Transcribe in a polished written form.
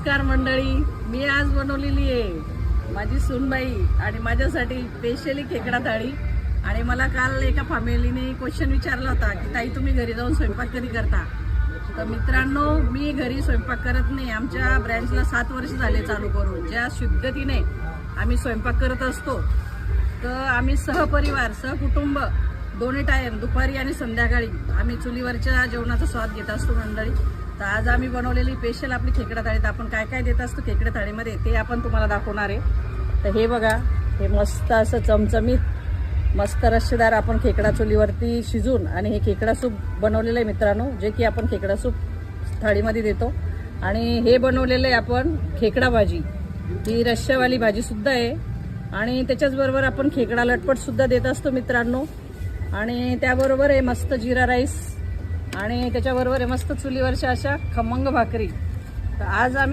नमस्कार मंडळी, मी आज बनवलेली आहे माझी सूनबाई आणि माझ्यासाठी स्पेशली खेकडा थाळी। आणि मला काल एका फॅमिलीने क्वेश्चन विचारला होता की ताई तुम्ही घरी जाऊन स्वयंपाक कधी करता। तर मित्रांनो, मी घरी स्वयंपाक करत नाही। आमच्या ब्रँचला 7 वर्ष झाले चालू करून, ज्या शुद्धतेने आम्ही स्वयंपाक करत असतो। तर आम्ही सहपरिवार सहकुटुंब दोन्ही टाइम दुपारी आणि संध्याकाळी आम्ही चुलीवरच्या जेवणाचा स्वाद घेत असतो मंडळी। तर आज आम्ही बनवलेली स्पेशल आपली खेकडा थाळी। तर आपण काय काय देत असतो खेकडा थाळीमध्ये ते आपण तुम्हाला दाखवणार आहे। तर हे बघा, हे मस्त असं चमचमीत मस्त रस्सेदार आपण खेकडा चुलीवरती शिजून आणि हे खेकडा सूप बनवलेलं आहे मित्रांनो, जे की आपण खेकडा सूप थाळीमध्ये देतो। आणि हे बनवलेलं आहे आपण खेकडा भाजी, ही रस्सेवाली भाजी सुद्धा आहे। आणि त्याच्याच बरोबर आपण खेकडा लटपट सुद्धा देत असतो मित्रांनो। आणि त्याबरोबर आहे मस्त जिरा राईस आणि त्याच्याबरोबर आहे मस्त चुलीवरच्या अशा खमंग भाकरी। तर आज आम्ही